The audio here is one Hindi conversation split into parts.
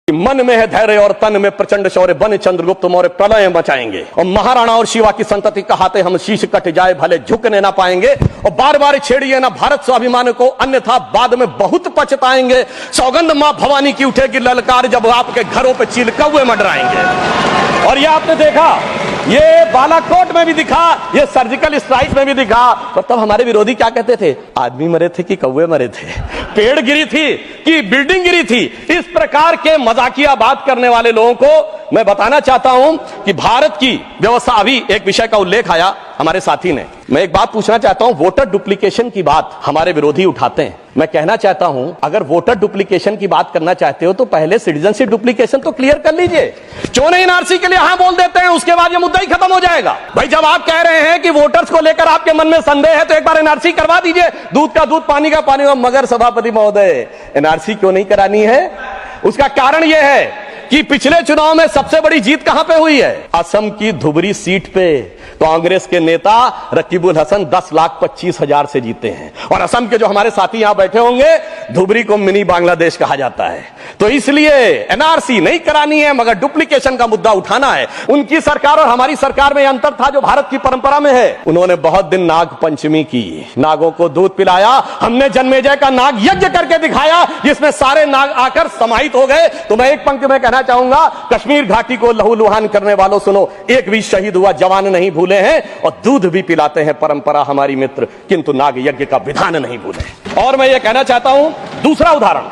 मन में है धैर्य और तन में प्रचंड शौर्य, बन चंद्रगुप्त मौर्य प्रलय मचाएंगे। और महाराणा और शिवा की संतति कहाते हम शीश कट जाए भले झुकने ना पाएंगे। और बार बार छेड़िए ना भारत स्वाभिमान को, अन्यथा बाद में बहुत पछताएंगे। सौगंध मां भवानी की उठेगी ललकार, जब आपके घरों पे चील कौवे मंडराएंगे। और ये आपने देखा, ये बालाकोट में भी दिखा, ये सर्जिकल स्ट्राइक में भी दिखा। तब हमारे विरोधी क्या कहते थे? आदमी मरे थे कि कौवे मरे थे, पेड़ गिरी थी कि बिल्डिंग गिरी थी। इस प्रकार के मजाकिया बात करने वाले लोगों को मैं बताना चाहता हूं कि भारत की व्यवस्था, अभी एक विषय का उल्लेख आया हमारे साथी ने, मैं एक बात पूछना चाहता हूं। वोटर डुप्लीकेशन की बात हमारे विरोधी उठाते हैं। मैं कहना चाहता हूं, अगर वोटर डुप्लीकेशन की बात करना चाहते हो तो पहले सिटीजनशिप डुप्लीकेशन तो क्लियर कर लीजिए। क्यों नहीं एनआरसी के लिए हाँ बोल देते हैं, उसके बाद ये मुद्दा ही खत्म हो जाएगा। भाई जब आप कह रहे हैं कि वोटर्स को लेकर आपके मन में संदेह है तो एक बार एनआरसी करवा दीजिए। दूध का दूध, पानी का पानी। मगर सभापति महोदय, एनआरसी क्यों नहीं करानी है? उसका कारण यह है कि पिछले चुनाव में सबसे बड़ी जीत कहां पे हुई है? असम की धुबरी सीट पे कांग्रेस के नेता रकीबुल हसन 10,25,000 से जीते हैं। और असम के जो हमारे साथी यहां बैठे होंगे, धुबरी को मिनी बांग्लादेश कहा जाता है। तो इसलिए एनआरसी नहीं करानी है, मगर डुप्लीकेशन का मुद्दा उठाना है। उनकी सरकार और हमारी सरकार में अंतर था जो भारत की परंपरा में है। उन्होंने बहुत दिन नाग पंचमी की, नागों को दूध पिलाया। हमने जन्मेजय का नाग यज्ञ करके दिखाया, जिसमें सारे नाग आकर समाहित हो गए। तो मैं एक पंक्ति में कहना चाहूंगा, कश्मीर घाटी को लहूलुहान करने वालों सुनो, एक भी शहीद हुआ जवान नहीं भूले हैं। और दूध भी पिलाते हैं परंपरा हमारी मित्र, किंतु नाग यज्ञ का विधान नहीं भूले। और मैं ये कहना चाहता हूं, दूसरा उदाहरण,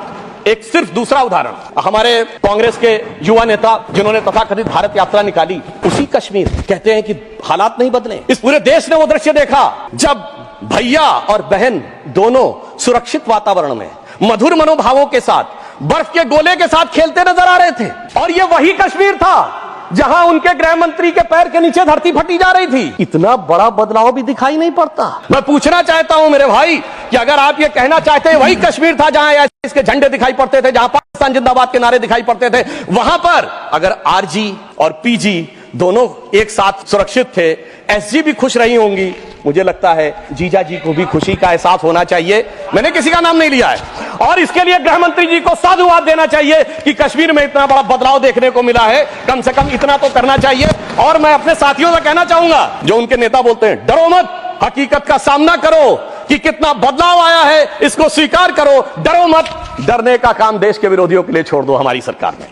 एक सिर्फ दूसरा उदाहरण, हमारे कांग्रेस के युवा नेता जिन्होंने तथाकथित भारत यात्रा निकाली, उसी कश्मीर, कहते हैं कि हालात नहीं बदले। इस पूरे देश ने वो दृश्य देखा जब भैया और बहन दोनों सुरक्षित वातावरण में मधुर मनोभावों के साथ बर्फ के गोले के साथ खेलते नजर आ रहे थे। और ये वही कश्मीर था जहां उनके गृह मंत्री के पैर के नीचे धरती फटी जा रही थी। इतना बड़ा बदलाव भी दिखाई नहीं पड़ता। मैं पूछना चाहता हूं मेरे भाई कि अगर आप ये कहना चाहते हैं वही कश्मीर था जहां इसके झंडे दिखाई पड़ते थे, जहां पाकिस्तान जिंदाबाद के नारे दिखाई पड़ते थे, वहां पर अगर आरजी और पीजी दोनों एक साथ सुरक्षित थे, एसजी भी खुश रही होंगी, मुझे लगता है जीजा जी को भी खुशी का एहसास होना चाहिए। मैंने किसी का नाम नहीं लिया है। और इसके लिए गृह मंत्री जी को साधुवाद देना चाहिए कि कश्मीर में इतना बड़ा बदलाव देखने को मिला है। कम से कम इतना तो करना चाहिए। और मैं अपने साथियों से कहना चाहूंगा, जो उनके नेता बोलते हैं डरो मत, हकीकत का सामना करो कि कितना बदलाव आया है, इसको स्वीकार करो, डरो मत। डरने का काम देश के विरोधियों के लिए छोड़ दो हमारी सरकार में।